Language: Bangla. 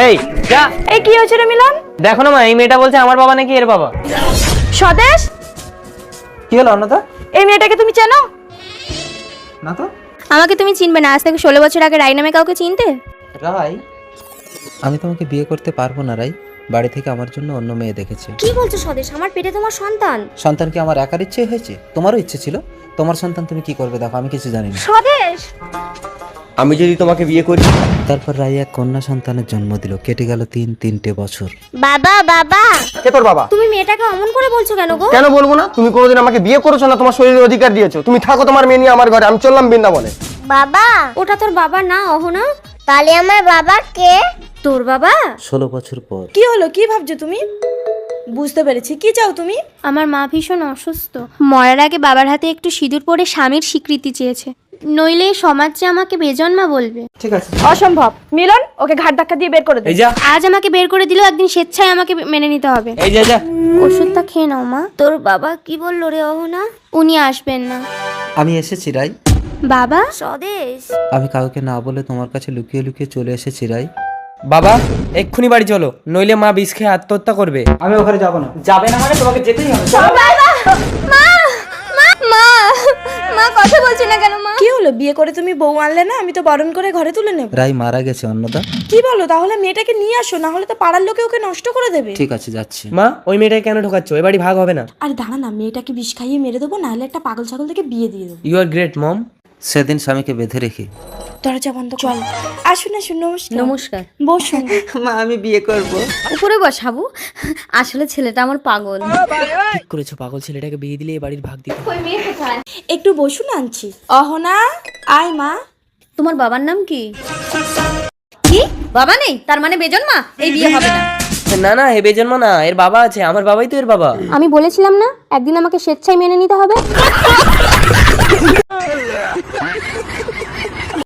এই যা। এই কি হয়েছে রে মিলন? দেখো না মা, এই মেয়েটা বলছে আমার বাবা নাকি এর বাবা। স্বদেশ, কি হলো অন্নদা? এই মেয়েটাকে তুমি চেনো? না তো। আমাকে তুমি চিনবে না, আজ থেকে 16 বছর আগে রাই নামে কাউকে চিনতে? রাই, আমি তোমাকে বিয়ে করতে পারবো না রাই। বাড়ি থেকে আমার জন্য অন্য মেয়ে দেখেছে। কি বলছো স্বদেশ? আমার পেটে তোমার সন্তান। সন্তান কি আমার একার ইচ্ছে হয়েছে? তোমারও ইচ্ছে ছিল। তোমার সন্তান তুমি কি করবে দেখো, আমি কিছু জানি না। স্বদেশ, আমি যদি তোমাকে বিয়ে করি। তারপর রাই এক কন্যা সন্তানের জন্ম দিল। কেটে গেল তিনটে বছর। বাবা বাবা, কে তোর বাবা? তুমি মেয়েটাকে অমন করে বলছো কেন গো? কেন বলবো না? তুমি কোনোদিন আমাকে বিয়ে করেছো না, তোমার শরীরের অধিকার দিয়েছো। তুমি থাকো তোমার মেয়ে নিয়ে আমার ঘরে, আমি চললাম বৃন্দাবনে। বাবা, ওটা তোর বাবা না অহনা? তাহলে আমার বাবা কে? তোর বাবা? 16 বছর পর। কি হলো, কি ভাবছো তুমি? বুঝতে পেরেছি, কি চাও তুমি? আমার মা ভীষণ অসুস্থ। মরার আগে বাবার হাতে একটু সিঁদুর পরে স্বামীর স্বীকৃতি চেয়েছে, নইলে এই সমাজ যে আমাকে বেজন্মা বলবে। ঠিক আছে। অসম্ভব। মিলন, ওকে ঘাট ধাক্কা দিয়ে বের করে দে। এই যা, আজ আমাকে বের করে দিলেও একদিন স্বেচ্ছায় আমাকে মেনে নিতে হবে। এই যা যা। ওষুধটা খেয়ে নাও মা। তোর বাবা কি বললো রে অহনা? উনি আসবেন না। আমি এসেছি রাই। বাবা, স্বদেশ, আমি কাউকে না বলে তোমার কাছে লুকিয়ে লুকিয়ে চলে এসেছি রাই। বাবা এক্ষুনি বাড়ি চলো, নইলে মা বিষ খেয়ে আত্মহত্যা করবে। আমি ওখানে যাবো না। যাবে না মানে তোমাকে যেতেই হবে। মা মা মা মা কথা বলছি না কেন মা? কি হলো, বিয়ে করে তুমি বউ আনলে না? আমি তো বারণ করে ঘরে তুলে নেব। রাই মারা গেছে অন্নদা। কি বলো? তাহলে মেয়েটাকে নিয়ে আসো, না হলে তো পাড়ার লোকে ওকে নষ্ট করে দেবে। ঠিক আছে, যাচ্ছি। মা ওই মেয়েটাকে কেন ঢোকাচ্ছ? এ বাড়ি ভাগ হবে না। আরে দাঁড়া না, মেয়েটাকে বিষ খাইয়ে মেরে দেবো, নাহলে একটা পাগল ছাগল থেকে বিয়ে দিয়ে দেবো। ইউ আর গ্রেট মম। সেদিন স্বামীকে বেঁধে রেখে। দরজা বন্ধ, চল। আসুন আসুন, নমস্কার। নমস্কার। বসুন। মা আমি বিয়ে করব। উপরে বসাবো? আসলে ছেলেটা আমার পাগল। ঠিক করেছো, পাগল ছেলেটাকে বিয়ে দিলে এ বাড়ির ভাগ দিতে। ওই মেয়ে কোথায়? একটু বসুন, আনছি। অহনা, আয় মা। তোমার বাবার নাম কি? কি বাবা নেই? তার মানে বেজন্মা? এই বিয়ে হবে না। না না, এ বেজন্মা না, এর বাবা আছে। আমার বাবাই তো এর বাবা। আমি বলেছিলাম না একদিন আমাকে স্বেচ্ছায় মেনে নিতে হবে।